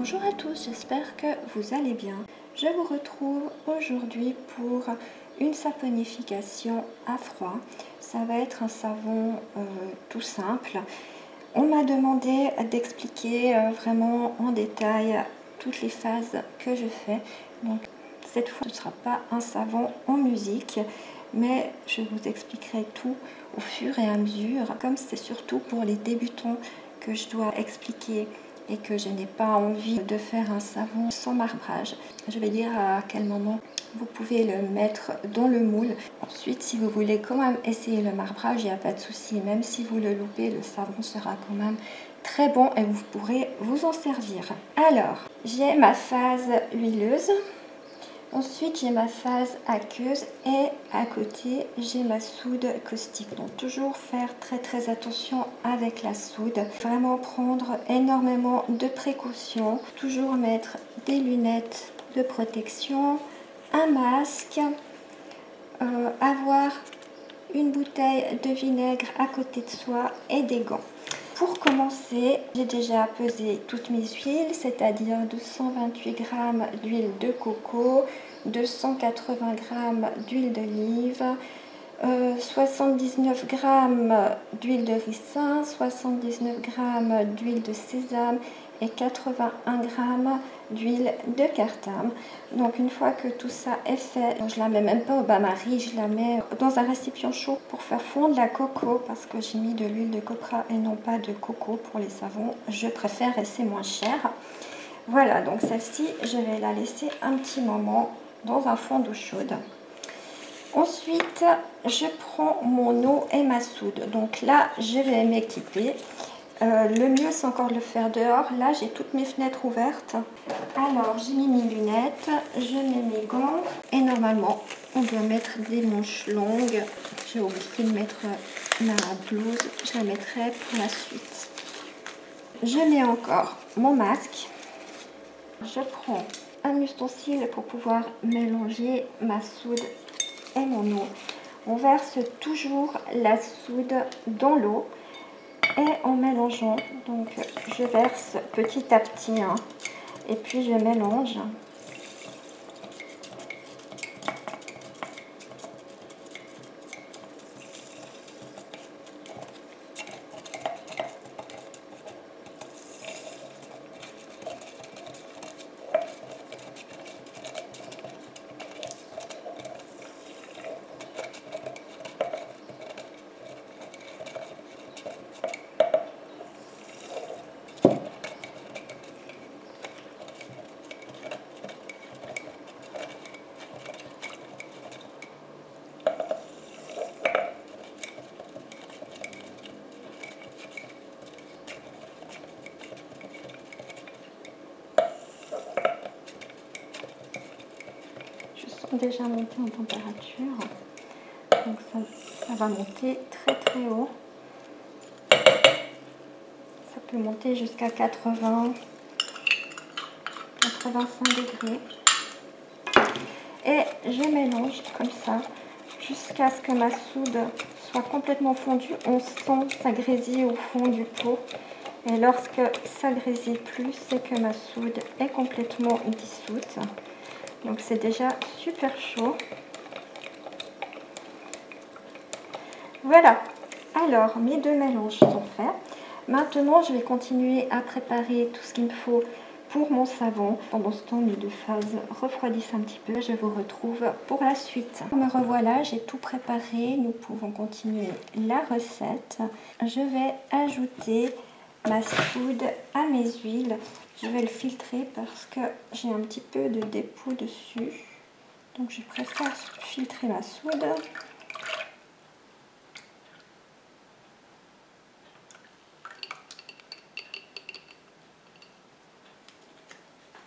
Bonjour à tous, j'espère que vous allez bien. Je vous retrouve aujourd'hui pour une saponification à froid. Ça va être un savon tout simple. On m'a demandé d'expliquer vraiment en détail toutes les phases que je fais. Donc cette fois, ce ne sera pas un savon en musique, mais je vous expliquerai tout au fur et à mesure. Comme c'est surtout pour les débutants que je dois expliquer et que je n'ai pas envie de faire un savon sans marbrage, je vais dire à quel moment vous pouvez le mettre dans le moule. Ensuite, si vous voulez quand même essayer le marbrage, il n'y a pas de souci. Même si vous le loupez, le savon sera quand même très bon et vous pourrez vous en servir. Alors, j'ai ma phase huileuse. Ensuite, j'ai ma phase aqueuse et à côté, j'ai ma soude caustique. Donc, toujours faire très attention avec la soude. Vraiment prendre énormément de précautions. Toujours mettre des lunettes de protection, un masque, avoir une bouteille de vinaigre à côté de soi et des gants. Pour commencer, j'ai déjà pesé toutes mes huiles, c'est-à-dire 228 g d'huile de coco, 280 g d'huile d'olive, 79 g d'huile de ricin, 79 g d'huile de sésame et 81 g d'huile de cartame. Donc une fois que tout ça est fait, je la mets même pas au bain-marie, je la mets dans un récipient chaud pour faire fondre la coco parce que j'ai mis de l'huile de copra et non pas de coco pour les savons. Je préfère et c'est moins cher. Voilà, donc celle-ci, je vais la laisser un petit moment dans un fond d'eau chaude. Ensuite, je prends mon eau et ma soude. Donc là, je vais m'équiper. Le mieux, c'est encore de le faire dehors. Là, j'ai toutes mes fenêtres ouvertes. Alors, j'ai mis mes lunettes, je mets mes gants. Et normalement, on doit mettre des manches longues. J'ai oublié de mettre ma blouse. Je la mettrai pour la suite. Je mets encore mon masque. Je prends un ustensile pour pouvoir mélanger ma soude et mon eau. On verse toujours la soude dans l'eau et en mélangeant, donc je verse petit à petit et puis je mélange. Déjà monté en température, donc ça va monter très haut. Ça peut monter jusqu'à 80-85 degrés et je mélange comme ça jusqu'à ce que ma soude soit complètement fondue. On sent ça grésille au fond du pot et lorsque ça grésille plus, c'est que ma soude est complètement dissoute. Donc c'est déjà super chaud. Voilà, alors mes deux mélanges sont faits. Maintenant je vais continuer à préparer tout ce qu'il me faut pour mon savon. Pendant ce temps, mes deux phases refroidissent un petit peu. Je vous retrouve pour la suite. Me revoilà, j'ai tout préparé. Nous pouvons continuer la recette. Je vais ajouter ma soude à mes huiles. Je vais le filtrer parce que j'ai un petit peu de dépôt dessus. Donc je préfère filtrer ma soude.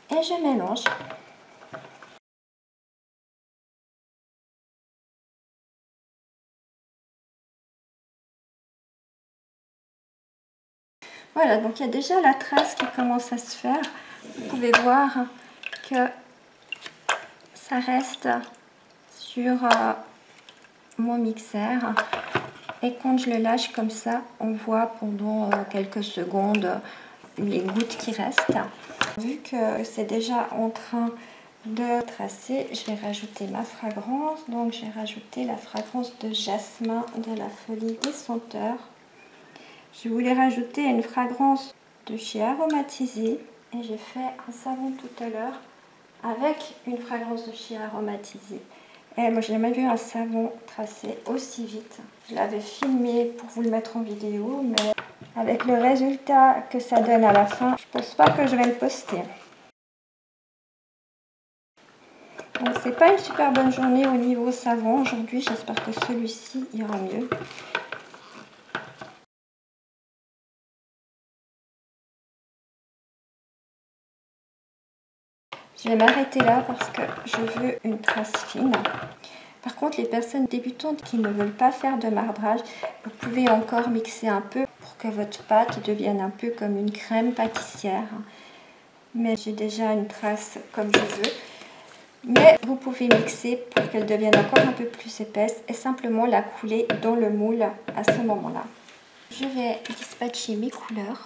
Et je mélange. Voilà, donc il y a déjà la trace qui commence à se faire. Vous pouvez voir que ça reste sur mon mixeur. Et quand je le lâche comme ça, on voit pendant quelques secondes les gouttes qui restent. Vu que c'est déjà en train de tracer, je vais rajouter ma fragrance. Donc j'ai rajouté la fragrance de jasmin de la Folie des Senteurs. Je voulais rajouter une fragrance de chez Aromatisé et j'ai fait un savon tout à l'heure avec une fragrance de chez Aromatisé. Et moi j'ai jamais vu un savon tracé aussi vite. Je l'avais filmé pour vous le mettre en vidéo, mais avec le résultat que ça donne à la fin, je pense pas que je vais le poster. Donc c'est pas une super bonne journée au niveau savon aujourd'hui, j'espère que celui-ci ira mieux. Je vais m'arrêter là parce que je veux une trace fine. Par contre, les personnes débutantes qui ne veulent pas faire de marbrage, vous pouvez encore mixer un peu pour que votre pâte devienne un peu comme une crème pâtissière. Mais j'ai déjà une trace comme je veux. Mais vous pouvez mixer pour qu'elle devienne encore un peu plus épaisse et simplement la couler dans le moule à ce moment-là. Je vais dispatcher mes couleurs.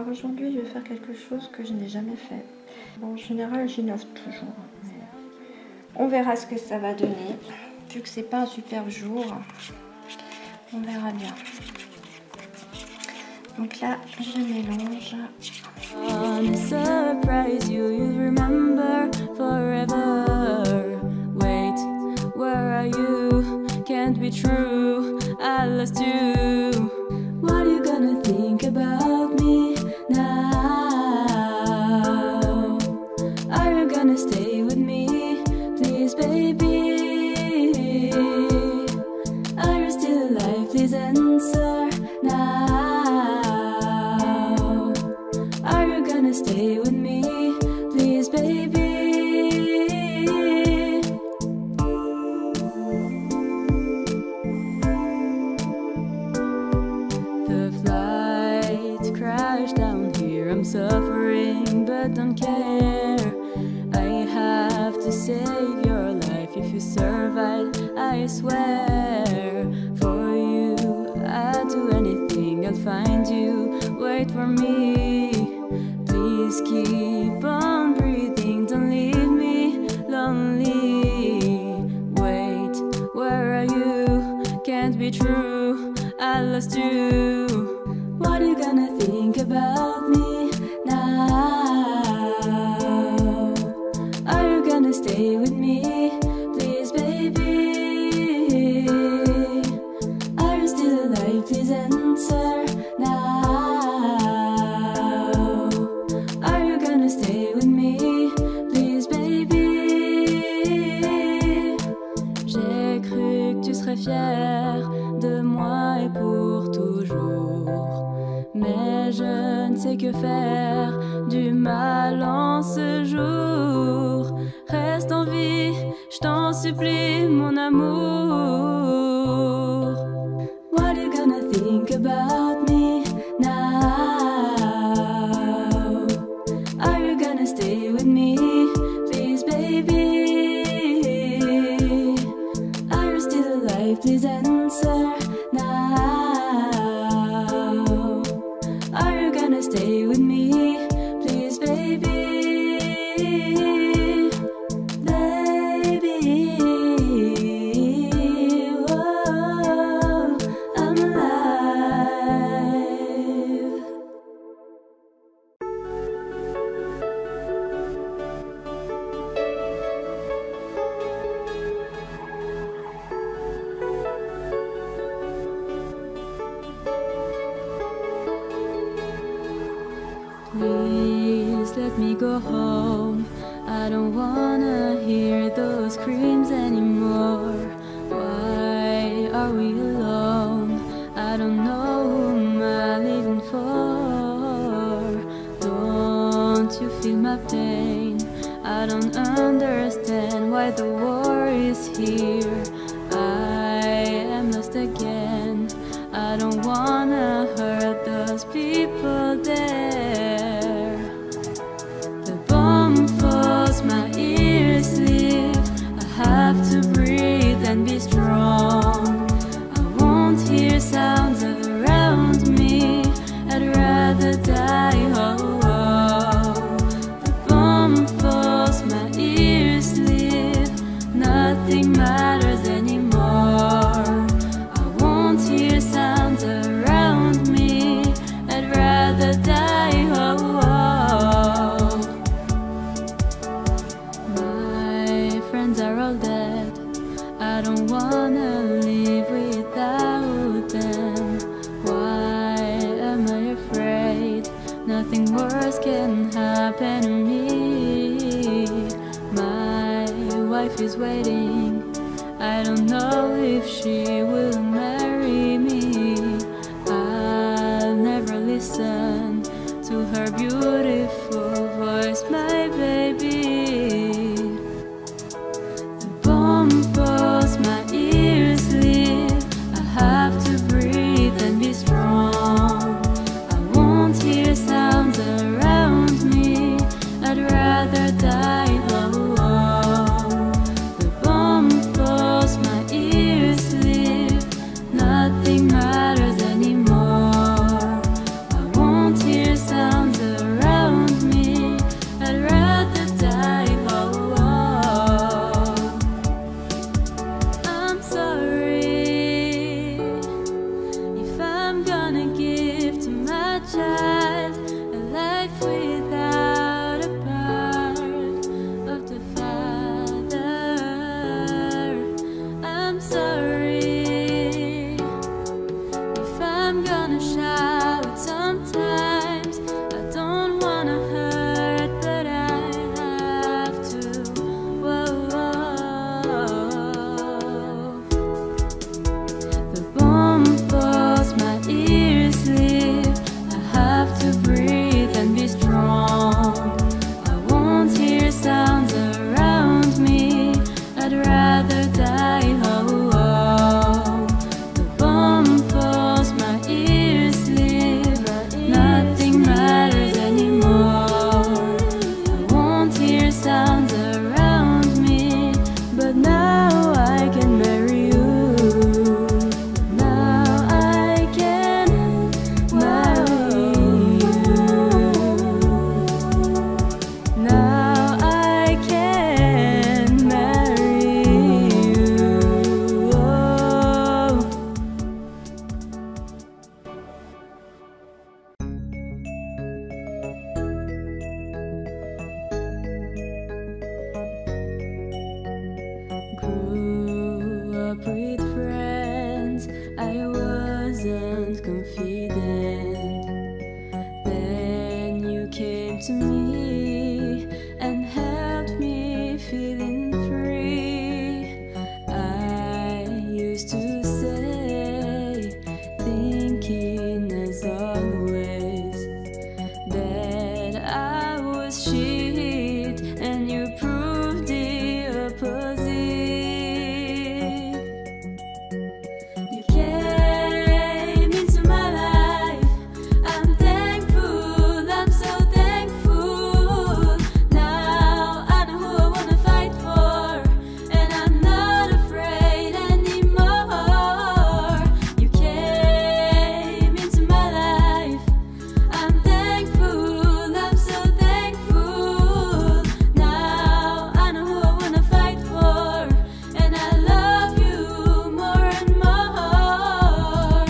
Aujourd'hui, je vais faire quelque chose que je n'ai jamais fait. Bon, en général, j'innove toujours. Mais on verra ce que ça va donner. Vu que c'est pas un super jour, on verra bien. Donc là, je mélange. Surprise you, you'll remember forever. Wait, where are you? Can't be true, I lost you. What are you gonna think about me now? Are you gonna stay with me? Please, baby. Are you still alive? Please answer now. Are you gonna stay with me? Please, baby. The flight crashed down here. I'm suffering but don't care. I have to save your life. If you survive, I swear. For you, I'd do anything. I'll find you. Wait for me. Please keep on breathing. Don't leave me lonely. Wait, where are you? Can't be true, I lost you. What are you gonna think about me now? Are you gonna stay with me? Please, baby. Are you still alive? Please answer now. Are you gonna stay with me? Please, baby. J'ai cru que tu serais fier de moi et pour toujours. Mais je ne sais que faire du mal en ce jour. Reste en vie, je t'en supplie, mon amour. What are you gonna think about me now? Are you gonna stay with me? Please, baby. Are you still alive? Please answer now. Are you gonna stay with me? Please, baby. Baby, oh, I'm alive. Please let me go home. I don't wanna hear those screams anymore. Why are we alone? I don't know who I'm living for. Don't you feel my pain? I don't understand why the war is here. I am lost again. I don't wanna hurt those people there. rather die. Oh, oh. The bomb falls, my ears live. Nothing matters anymore. I won't hear sounds around me. I'd rather die. Oh, oh. My friends are all dead. I don't wanna live without them. Why am I afraid? Nothing worse can happen to me. My wife is waiting. I don't know if she will marry me. I'll never listen to her beautiful voice, my baby. The bomb falls, my ears live. I have to breathe and be strong. I won't hear sounds around me. I'd rather die. Oh, oh. The bomb falls, my ears live. Nothing matters anymore. I won't hear sounds around me. I'd rather die. Oh, oh. I'm sorry if I'm gonna give to my child a life without a part of the father. I'm sorry if I'm gonna shout sometimes. I don't wanna hurt, but I have to. Whoa, whoa. The bomb falls, my ears live. I have to breathe and be strong. I won't hear sounds around me. I'd rather die. Oh, oh. The bomb falls, my ears live. Nothing matters anymore. I won't hear sounds around me. But now I can marry you. Now I can marry you. Now I can marry you. Oh. Grew up with friends, I wasn't confident. Then you came to me and helped me feeling free. I used to say, thinking as always, that I was shit, and you proved the opposite. You came into my life. I'm thankful, I'm so thankful. Now I know who I wanna fight for, and I'm not afraid anymore. You came into my life. I'm thankful, I'm so thankful. Now I know who I wanna fight for, and I love you more and more.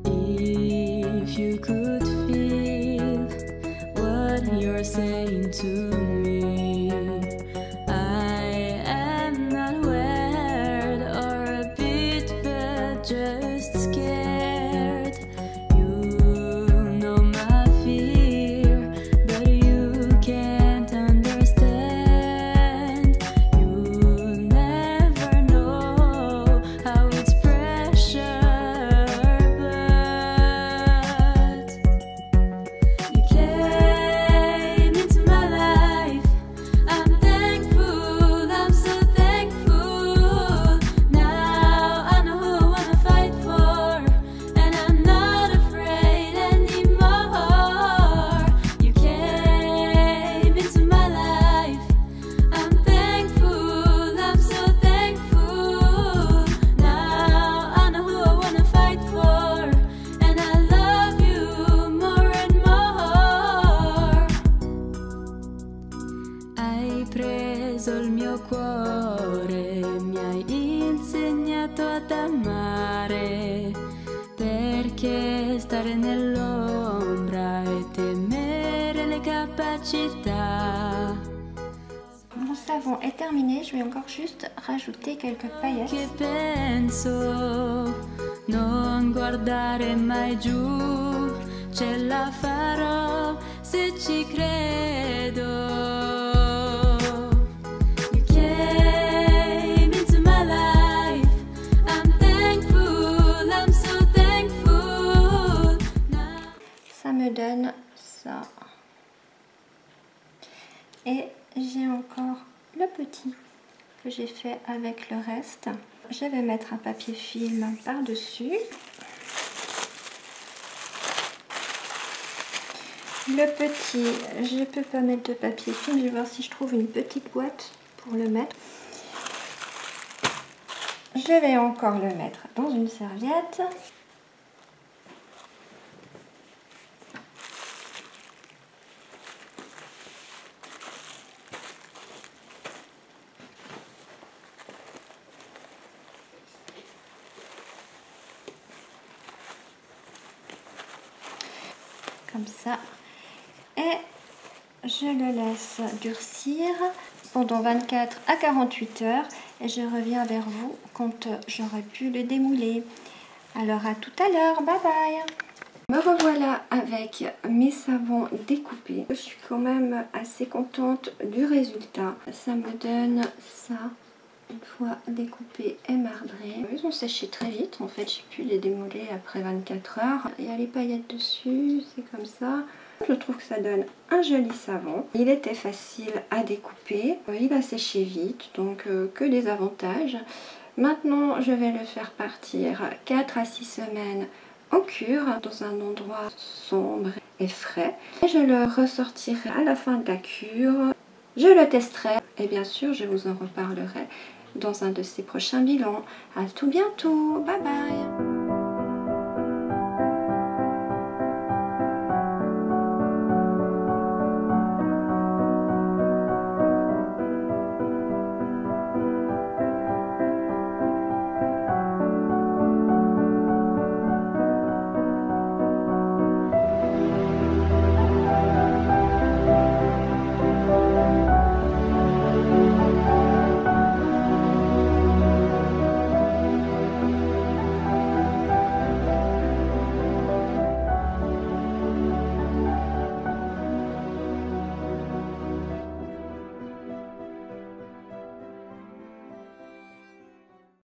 If you could feel what you're saying to me, I am not worried or a bit, but just scared. You know my fear, but you can't understand. You'll never know how it's pressure, but you came into my life. insegnato ad amare, perché stare nell'ombra e temere le capacità. Mon savon est terminé, je vais encore juste rajouter quelques paillettes. Che penso, non guardare mai giù, ce la farò se ci credo. You came into my life, I'm thankful, I'm so thankful. Ça me donne ça. Et j'ai encore le petit que j'ai fait avec le reste. Je vais mettre un papier film par-dessus. Le petit, je peux pas mettre de papier film. Je vais voir si je trouve une petite boîte pour le mettre. Je vais encore le mettre dans une serviette. Comme ça, et je le laisse durcir pendant 24 à 48 heures et je reviens vers vous quand j'aurai pu le démouler. Alors à tout à l'heure, bye bye. Me revoilà avec mes savons découpés. Je suis quand même assez contente du résultat. Ça me donne ça. Une fois découpés et marbrés. Ils ont séché très vite, en fait j'ai pu les démouler après 24 heures. Il y a les paillettes dessus, c'est comme ça. Je trouve que ça donne un joli savon. Il était facile à découper, il a séché vite, donc que des avantages. Maintenant je vais le faire partir 4 à 6 semaines en cure dans un endroit sombre et frais. Et je le ressortirai à la fin de la cure. Je le testerai et bien sûr je vous en reparlerai dans un de ces prochains bilans. À tout bientôt, bye bye.